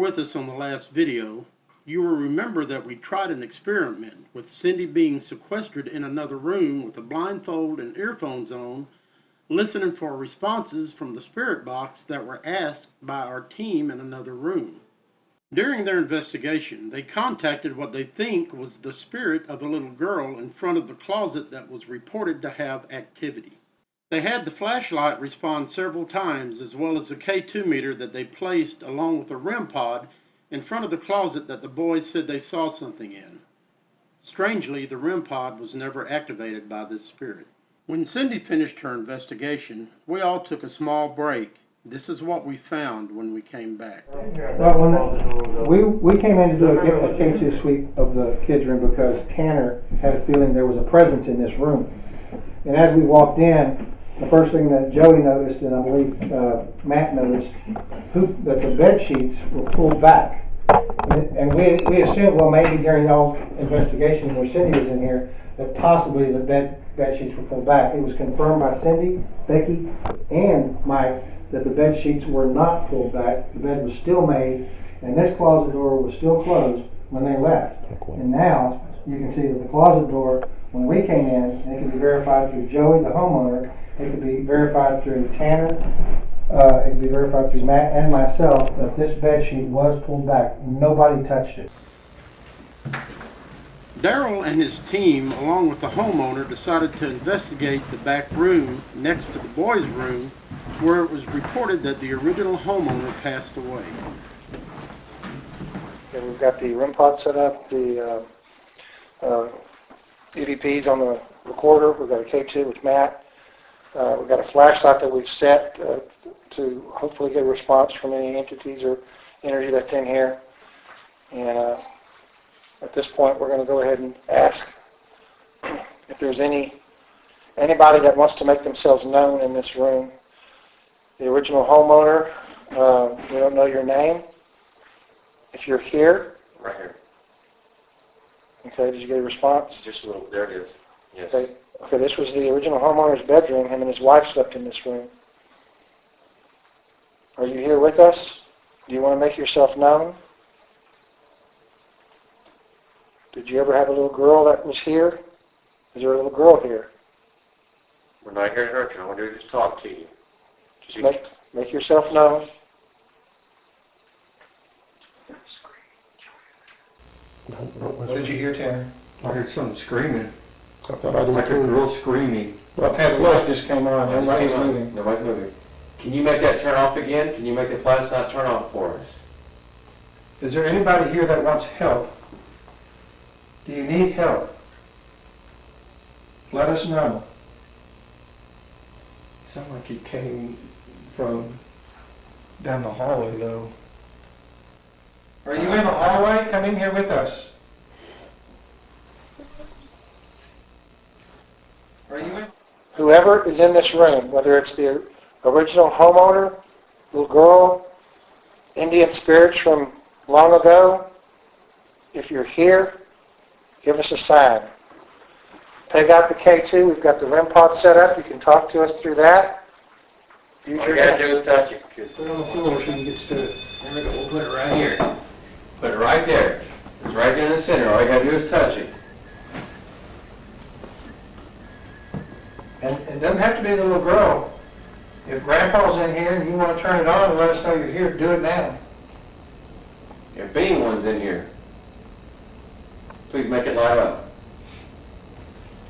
with us on the last video, you will remember that we tried an experiment with Cindy being sequestered in another room with a blindfold and earphones on, listening for responses from the spirit box that were asked by our team in another room. During their investigation, they contacted what they think was the spirit of a little girl in front of the closet that was reported to have activity. They had the flashlight respond several times, as well as a K2 meter that they placed along with a Rem-Pod in front of the closet that the boys said they saw something in. Strangely, the Rem-Pod was never activated by this spirit. When Cindy finished her investigation, we all took a small break. This is what we found when we came back. Well, when we came in to do a K2 sweep of the kids' room because Tanner had a feeling there was a presence in this room. And as we walked in, the first thing that Joey noticed, and I believe Matt noticed, that the bed sheets were pulled back. And we assumed, well, maybe during y'all's investigation where Cindy was in here, that possibly the bed sheets were pulled back. It was confirmed by Cindy, Becky, and Mike that the bed sheets were not pulled back. The bed was still made, and this closet door was still closed when they left. And now you can see that the closet door, when we came in, and it can be verified through Joey, the homeowner, it could be verified through Tanner, it could be verified through Matt and myself, that this bed sheet was pulled back. Nobody touched it. Daryl and his team, along with the homeowner, decided to investigate the back room next to the boys' room, where it was reported that the original homeowner passed away. Okay, we've got the Rem-Pod set up, the EVPs on the recorder. We've got a K2 with Matt. We've got a flashlight that we've set to hopefully get a response from any entities or energy that's in here. And at this point, we're going to go ahead and ask if there's anybody that wants to make themselves known in this room. The original homeowner, we don't know your name. If you're here. Right here. Okay, did you get a response? Just a little, there it is. Yes. Okay, this was the original homeowner's bedroom. Him and his wife slept in this room. Are you here with us? Do you want to make yourself known? Did you ever have a little girl that was here? Is there a little girl here? We're not here to hurt you. I want to just talk to you. Just make yourself known. What did you hear, Tanner? I heard something screaming. I thought I Like a girl screaming. Okay, the light just came on. Nobody's moving. Nobody's moving. Can you make that turn off again? Can you make the flashlight turn off for us? Is there anybody here that wants help? Do you need help? Let us know. Sounded like it came from down the hallway, though. Are you in the hallway? Come in here with us. Are you in? Whoever is in this room, whether it's the original homeowner, little girl, Indian spirits from long ago, if you're here, give us a sign. Peg out the K2. We've got the Rem-Pod set up. You can talk to us through that. All you got to do is touch it. Put it on the floor so you can get to it. There we go. We'll put it right here. Put it right there. It's right there in the center. All you got to do is touch it. And it doesn't have to be the little girl. If Grandpa's in here and you want to turn it on and let us know you're here, do it now. If anyone's in here, please make it light up.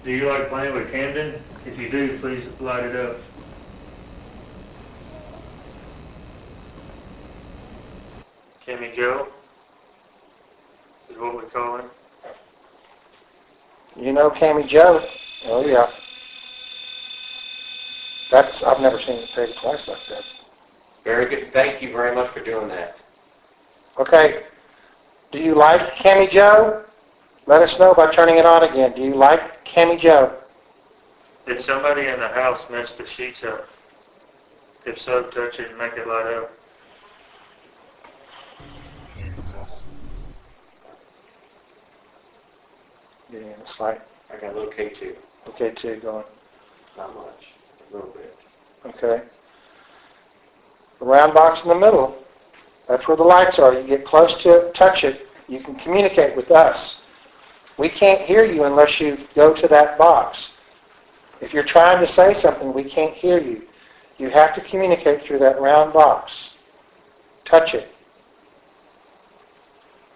Do you like playing with Camden? If you do, please light it up. Kimmy Joe is what we call him. You know Cammy Joe? Oh yeah. I've never seen it peg twice like that. Very good. Thank you very much for doing that. Okay. Do you like Cammy Joe? Let us know by turning it on again. Do you like Cammy Joe? Did somebody in the house mess the sheets up? If so, touch it and make it light up. Getting in the slide. I got a little K2. Okay, two going. Not much. A little bit. Okay. The round box in the middle. That's where the lights are. You get close to it, touch it, you can communicate with us. We can't hear you unless you go to that box. If you're trying to say something, we can't hear you. You have to communicate through that round box. Touch it.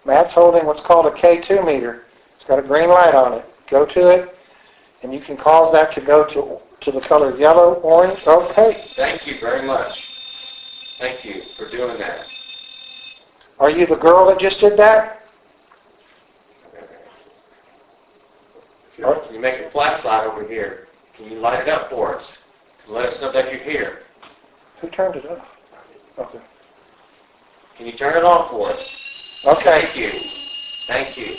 Matt's holding what's called a K2 meter. It's got a green light on it. Go to it, and you can cause that to go to the color yellow, orange. Okay. Thank you very much. Thank you for doing that. Are you the girl that just did that? Can you make a flashlight over here? Can you light it up for us? To let us know that you're here. Who turned it off? Okay. Can you turn it on for us? Okay. Thank you. Thank you.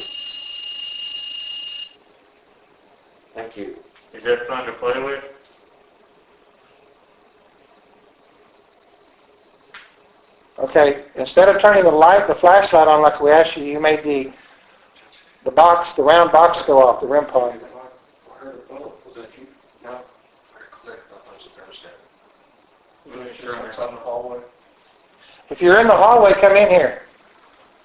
Thank you. Is that fun to play with? Okay. Instead of turning the flashlight on like we asked you, you made the round box go off, the Rem-Pod. Was that you? No. I clicked. I thought it was a thermostat. Outside the hallway. If you're in the hallway, come in here.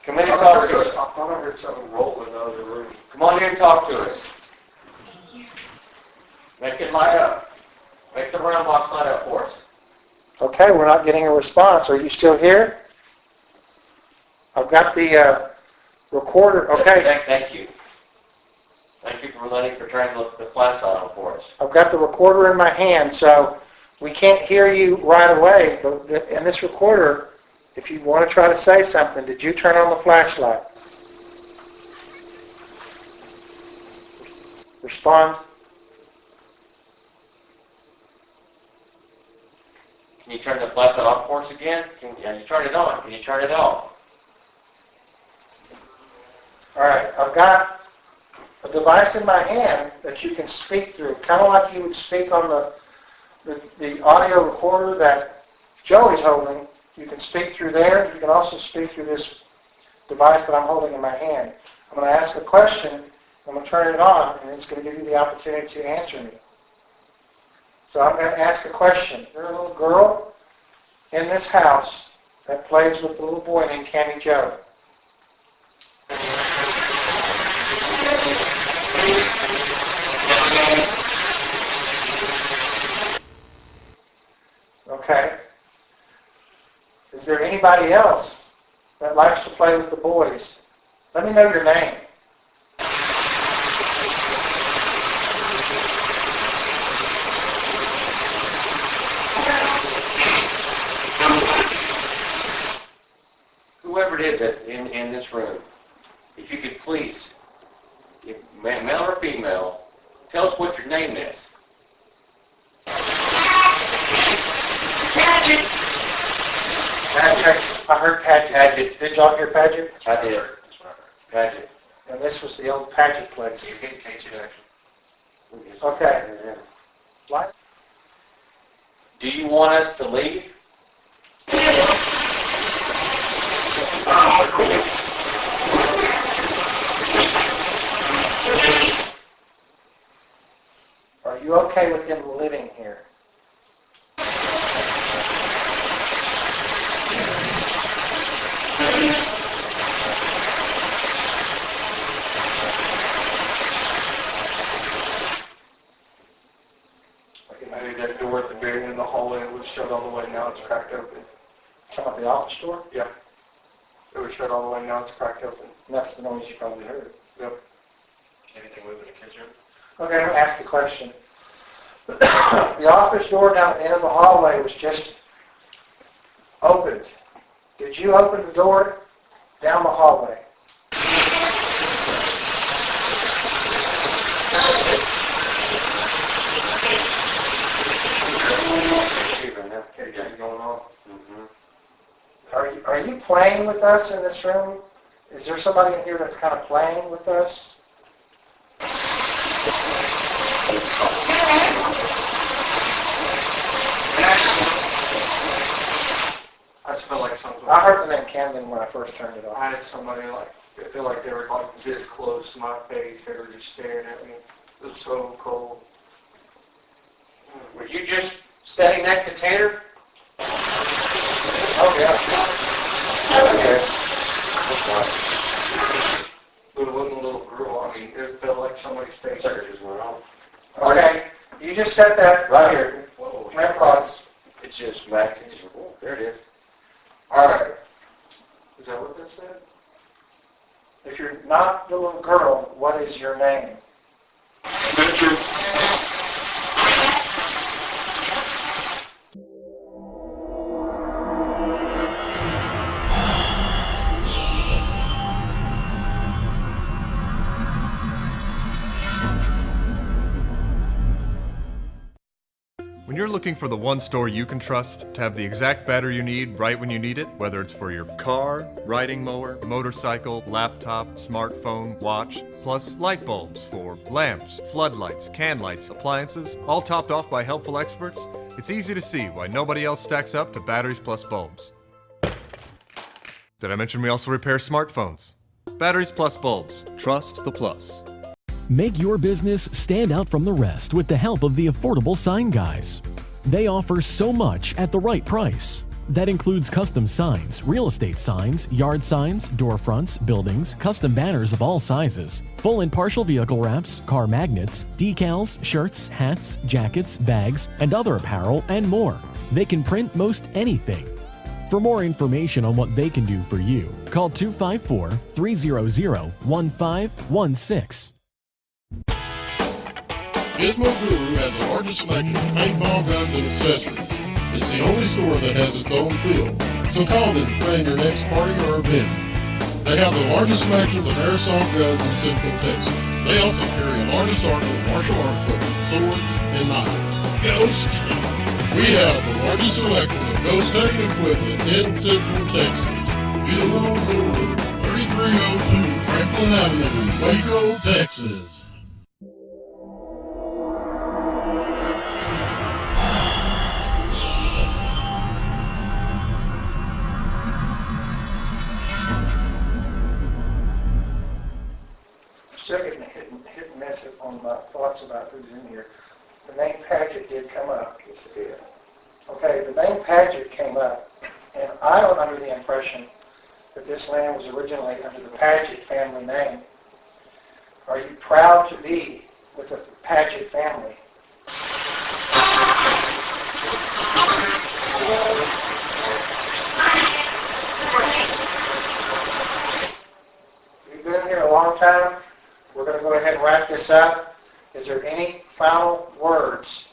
Come in and talk to us. I thought I heard something rolling in the other room. Come on here and talk to us. Make it light up. Make the round box light up for us. Okay, we're not getting a response. Are you still here? I've got the recorder. Okay, Thank you. Thank you for turning the flashlight on for us. I've got the recorder in my hand, so we can't hear you right away. But in this recorder, if you want to try to say something, did you turn on the flashlight? Respond. Can you turn the flashlight off for us again? Can you turn it on? Can you turn it off? All right, I've got a device in my hand that you can speak through, kind of like you would speak on the audio recorder that Joey's holding. You can speak through there. You can also speak through this device that I'm holding in my hand. I'm going to ask a question. I'm going to turn it on, and it's going to give you the opportunity to answer me. So I'm going to ask a question. There's a little girl in this house that plays with the little boy named Cammy Joe. Okay. Is there anybody else that likes to play with the boys? Let me know your name. Whoever it is that's in this room, if you could please, male or female, tell us what your name is. Paget. I heard Paget. Paget. Did y'all hear Paget? I did. Paget. And this was the old Paget place. You can catch it actually. Okay. What? Do you want us to leave? Are you okay with him living here? That door at the very end of the hallway, it was shut all the way, now it's cracked open. Talking about the office door? Yeah. It was shut all the way, now it's cracked open. And that's the noise you probably heard. Yep. Anything moving in the kitchen? Okay, I'm going to ask the question. The office door down at the end of the hallway was just opened. Did you open the door down the hallway? Going on. Are you playing with us in this room? Is there somebody in here that's kind of playing with us? I just felt like something. I heard the name Camden when I first turned it off. I had somebody I feel like they were like this close to my face. They were just staring at me. It was so cold. Were you just standing next to Tanner? Oh, yeah. But it wasn't a little girl, I mean, it felt like somebody's face. Sucker just went off. Okay, you just said that Right here. Rem-Pods. It's just max. Oh, there it is. All right. Is that what that said? If you're not the little girl, what is your name? When you're looking for the one store you can trust to have the exact battery you need right when you need it, whether it's for your car, riding mower, motorcycle, laptop, smartphone, watch, plus light bulbs for lamps, floodlights, can lights, appliances, all topped off by helpful experts, it's easy to see why nobody else stacks up to batteries plus bulbs. Did I mention we also repair smartphones? Batteries plus bulbs. Trust the plus. Make your business stand out from the rest with the help of the Affordable Sign Guys. They offer so much at the right price. That includes custom signs, real estate signs, yard signs, door fronts, buildings, custom banners of all sizes, full and partial vehicle wraps, car magnets, decals, shirts, hats, jackets, bags, and other apparel, and more. They can print most anything. For more information on what they can do for you, call 254-300-1516. Gizmo Guru has the largest selection of paintball guns and accessories. It's the only store that has its own field, so call them to plan your next party or event. They have the largest selection of airsoft guns in Central Texas. They also carry a large assortment of martial art equipment, swords, and knives. Ghost! We have the largest selection of ghost hunting equipment in Central Texas. Gizmo Guru, 3302 Franklin Avenue, Waco, Texas. Second hit and miss on my thoughts about who's in here. The name Paget did come up. Yes, it did. Okay, the name Paget came up, and I was under the impression that this land was originally under the Paget family name. Are you proud to be with the Paget family? You've been here a long time. We're going to go ahead and wrap this up. Is there any final words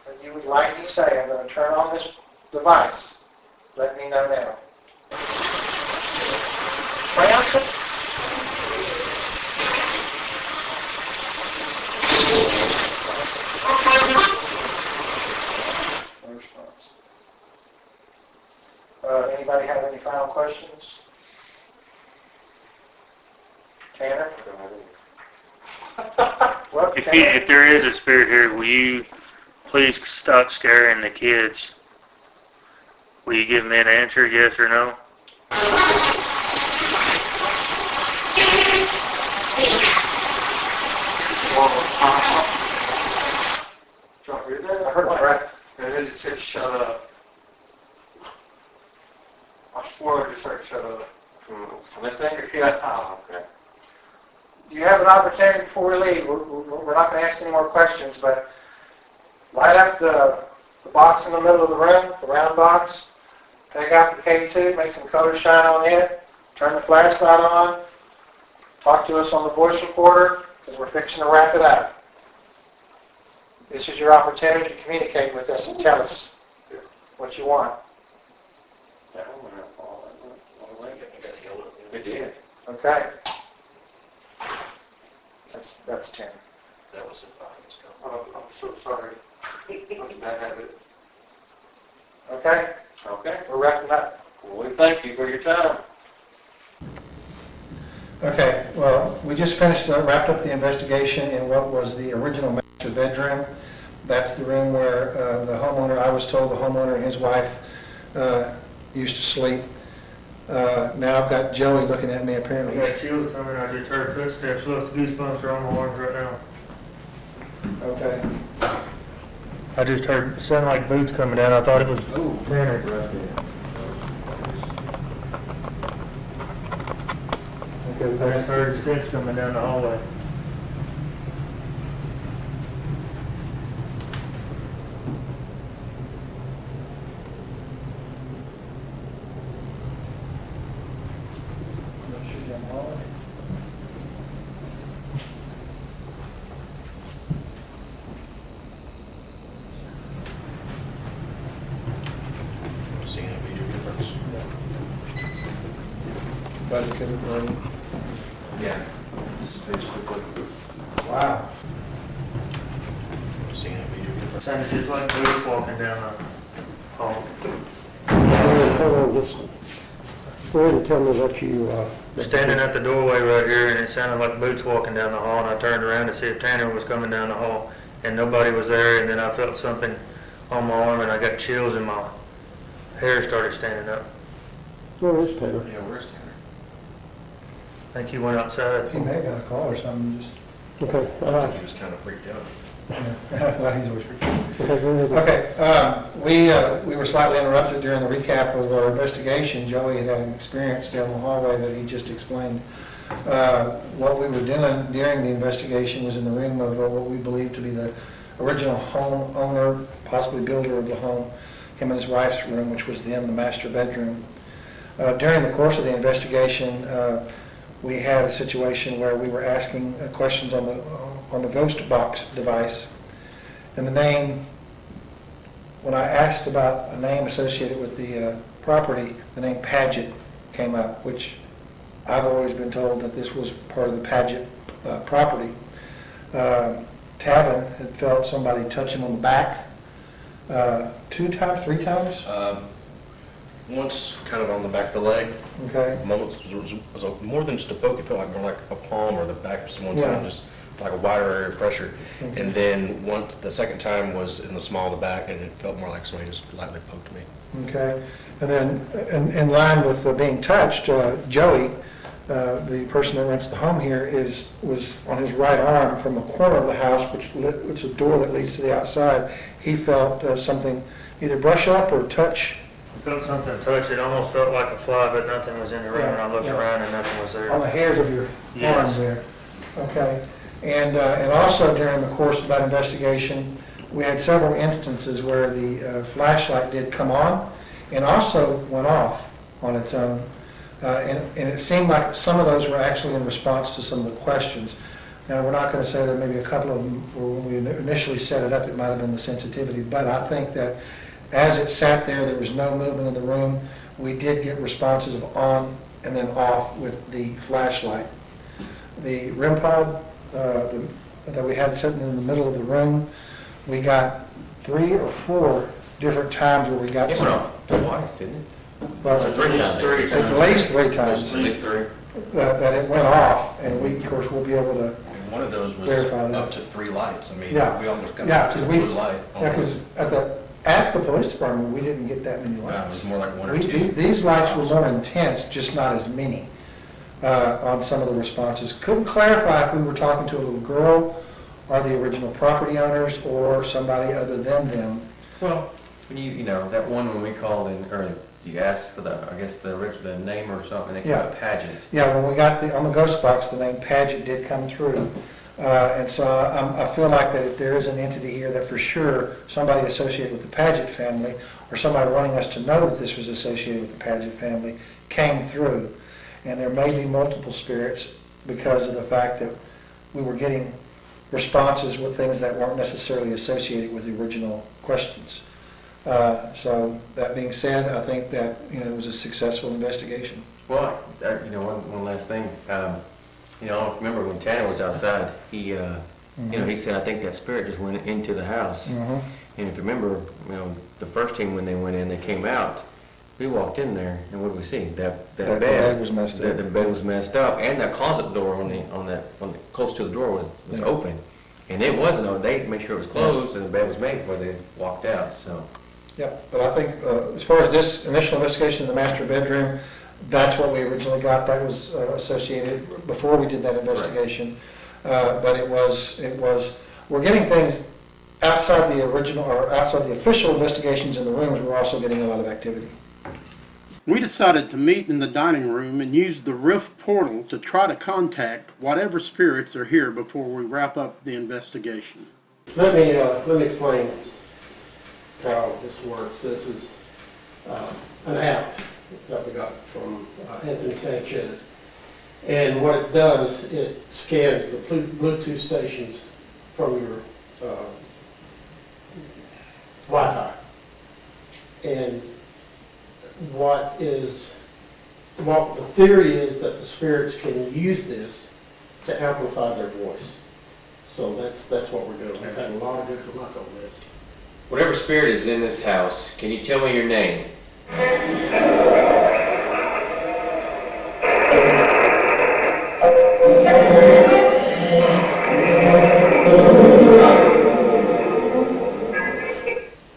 that you would like to say? I'm going to turn on this device. Let me know now. Francis? No response. Anybody have any final questions? Tanner? What, If there is a spirit here, will you please stop scaring the kids? Will you give me an answer, yes or no? John, hear that? I heard it, right? And then it said, shut up. I swore I just heard shut up. From this thing? Yeah. Oh, okay. You have an opportunity before we leave. We're not going to ask any more questions, but light up the box in the middle of the room, the round box. Take out the K2, make some color shine on it. Turn the flashlight on. Talk to us on the voice recorder because we're fixing to wrap it up. This is your opportunity to communicate with us and tell us what you want. That one went up all that way. It did. Okay. That's 10. That was a fine. Oh, I'm so sorry. That's a bad habit. Okay? Okay. We're wrapping up. Well, we thank you for your time. Okay, well, we just wrapped up the investigation in what was the original master bedroom. That's the room where the homeowner, I was told the homeowner and his wife used to sleep. Now I've got Joey looking at me apparently. I got chills coming. I just heard footsteps. Look, the goosebumps are on my arms right now. Okay. I just heard sounded like boots coming down. I thought it was Tanner. I just heard steps coming down the hallway. Seeing a major difference. But it couldn't run. Yeah. Just quickly. Wow. Seeing a major difference. Sounded just like boots walking down the hall. Hold on, just go ahead and tell me what you, Standing at the doorway right here, and it sounded like boots walking down the hall, and I turned around to see if Tanner was coming down the hall, and nobody was there, and then I felt something on my arm, and I got chills, and my hair started standing up. where is Taylor? Yeah, where's Tanner? I think he went outside. He may have got a call or something, just, Okay, I think he was kind of freaked out. well, he's always freaking out. okay, go ahead. Okay, we were slightly interrupted during the recap of our investigation. Joey had an experience down the hallway that he just explained. What we were doing during the investigation was in the room of what we believe to be the original home owner, possibly builder of the home, him and his wife's room, which was then the master bedroom. During the course of the investigation, we had a situation where we were asking questions on the ghost box device, and the name, when I asked about a name associated with the property, the name Paget came up, which I've always been told that this was part of the Paget property. Tavin had felt somebody touch him on the back 2 times, 3 times. Once kind of on the back of the leg. Okay. Moments was more than just a poke. It felt like more like a palm or the back of someone's Yeah. hand, just like a wider area of pressure. Okay. And then once the second time was in the small of the back, and it felt more like somebody just lightly poked me. Okay, and then in line with being touched, Joey, the person that rents the home here, was on his right arm from a corner of the house, which is a door that leads to the outside. He felt something either brush up or touch. I felt something touch. It almost felt like a fly, but nothing was in the room, and I looked around and nothing was there. On the hairs of your Yes. arm there. Okay, and also during the course of that investigation, we had several instances where the flashlight did come on and also went off on its own. And it seemed like some of those were actually in response to some of the questions. Now, we're not going to say that maybe a couple of them were, when we initially set it up, it might have been the sensitivity, but I think that as it sat there was no movement in the room. We did get responses of on and then off with the flashlight. The Rem-Pod that we had sitting in the middle of the room, we got 3 or 4 different times where we got It went off twice, didn't it? well, Or 3 times? at least 3 times At least 3. that it went off, and we, of course, will be able to, And one of those was Verify that. up to 3 lights. I mean, Yeah. we almost got Yeah, to 'cause a we- blue light. because at the police department, we didn't get that many Wow, it lights. was more like 1 or We- 2. These lights were more intense, just not as many on some of the responses. Couldn't clarify if we were talking to a little girl or the original property owners or somebody other than them. Well, when you know, that one when we called in, or you asked for the, I guess, the original, the name or something, they came Yeah. up Pageant. Yeah, when we got on the ghost box, the name Paget did come through. And so I feel like that if there is an entity here that for sure somebody associated with the Paget family or somebody wanting us to know that this was associated with the Paget family came through. And there may be multiple spirits because of the fact that we were getting responses with things that weren't necessarily associated with the original questions. So that being said, I think that, it was a successful investigation. Well, one last thing. I don't remember when Tanner was outside. He, he said, I think that spirit just went into the house. Mm-hmm. And if you remember, the first team when they went in, they came out. We walked in there, and what did we see? That The bed. bed was messed up. The bed was messed up, and that closet door close to the door was Yeah. open, and it wasn't. They made sure it was closed, and the bed was made before they walked out. So. Yeah, but I think as far as this initial investigation in the master bedroom, that's what we originally got. That was associated before we did that investigation. But it was, we're getting things outside the original or outside the official investigations in the rooms. We're also getting a lot of activity. We decided to meet in the dining room and use the rift portal to try to contact whatever spirits are here before we wrap up the investigation. Let me explain how this works. This is an app that we got from Anthony Sanchez. And what it does, it scans the Bluetooth stations from your Wi-Fi. And what the theory is that the spirits can use this to amplify their voice. So that's what we're doing. We've had a lot of good luck on this. Whatever spirit is in this house, can you tell me your name?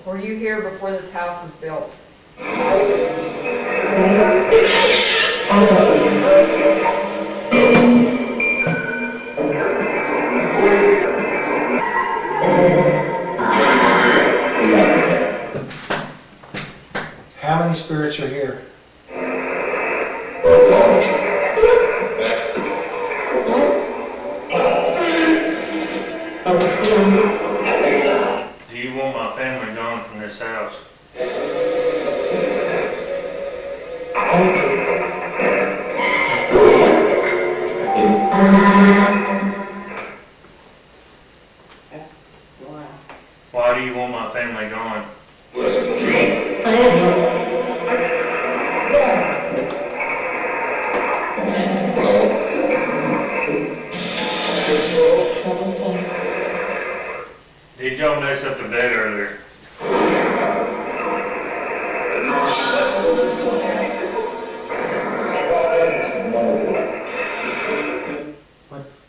Were you here before this house was built? How many spirits are here? Do you want my family gone from this house? Why do you want my family gone? Did y'all mess up the bed earlier?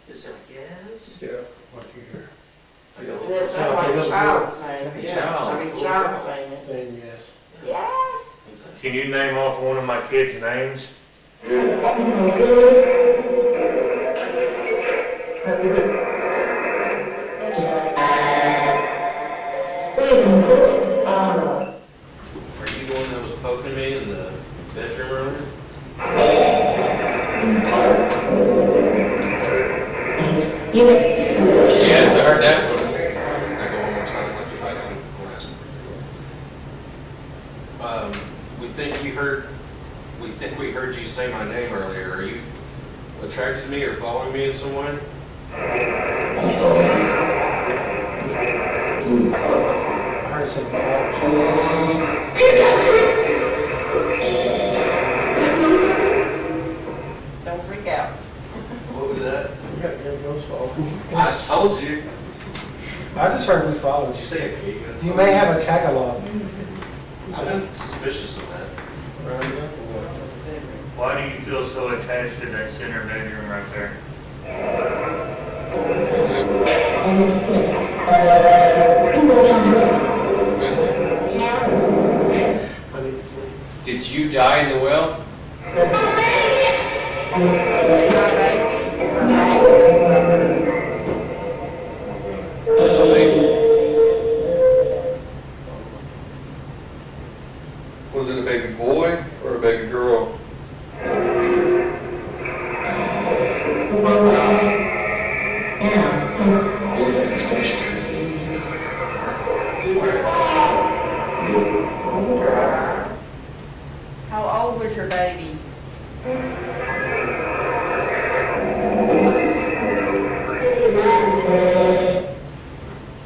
Is that yes? Yeah, what you hear. This is like a child saying, child saying it. Saying yes. Yes. Can you name off one of my kids' names? Are you the one that was poking me in the bedroom earlier? Yes, I heard that one. I go one more time, if I can grasp it. We think we heard you say my name earlier. Are you attracted to me or following me in some way? I heard something Don't freak out. What was that? You got dead ghosts following. I told you. I just heard we followed Did you you. say a gay ghost? You may have a tag-along. I've been suspicious of that. Why do you feel so attached to that center bedroom right there? Did you die in the well? Was it a baby boy or a baby girl? How old was your baby?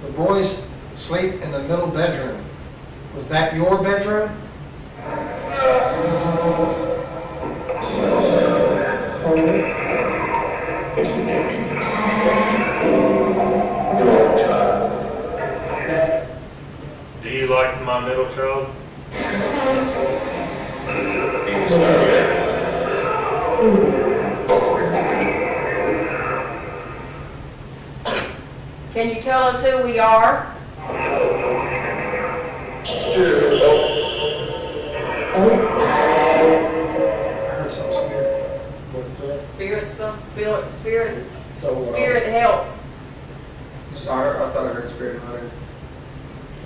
The boys sleep in the middle bedroom. Was that your bedroom? Do you like my middle child? Can you tell us who we are? I heard something weird. What's that? Spirit help. Sorry, I thought I heard spirit hunter.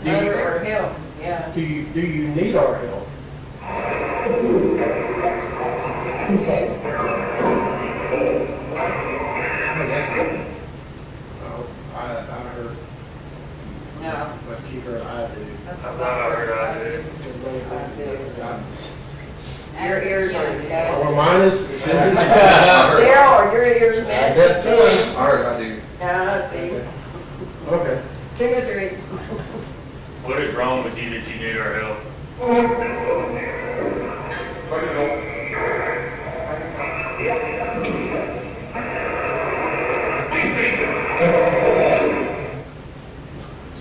Mother or help, yeah. Do you need our help? Oh, I heard, No. but you heard I do. That's I thought I heard I did. Your ears are nasty. Or mine is? Daryl, are your ears nasty? Yes, too? I heard I do. Yeah, see. Okay. 2 or 3. What is wrong with you that you need our help?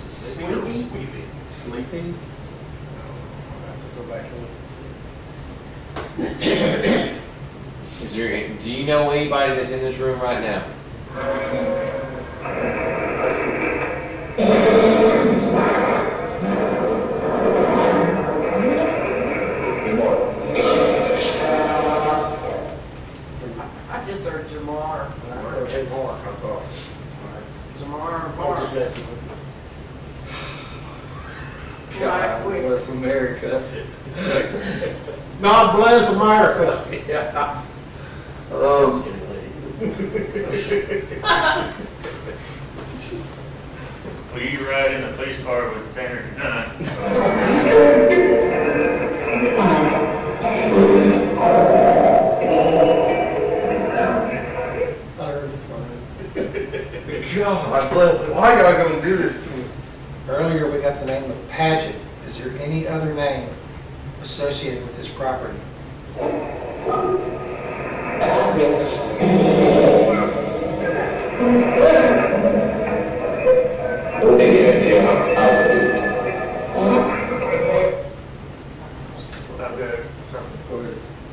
Sleepy? Sleeping? I'll have to go back and listen. Is there, do you know anybody that's in this room right now? I just heard Jamar. I heard hey, Mark, I thought. Jamar and I'm Mark. just messing with you. God bless America. God bless America. Yeah. Will you ride in the police car with Tanner tonight? I heard it's fine. God bless. Why y'all gonna do this to me? Earlier, we got the name of Paget. Is there any other name associated with this property? Okay.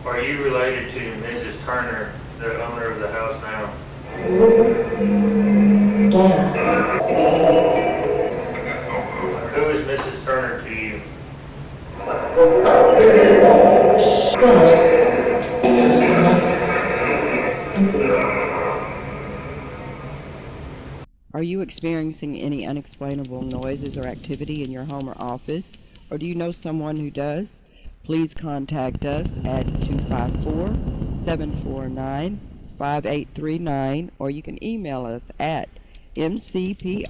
Are you related to Mrs. Turner, the owner of the house now? Who is Mrs. Turner to you? Are you experiencing any unexplainable noises or activity in your home or office, or do you know someone who does? Please contact us at 254-749-5839, or you can email us at mcpi@live.com.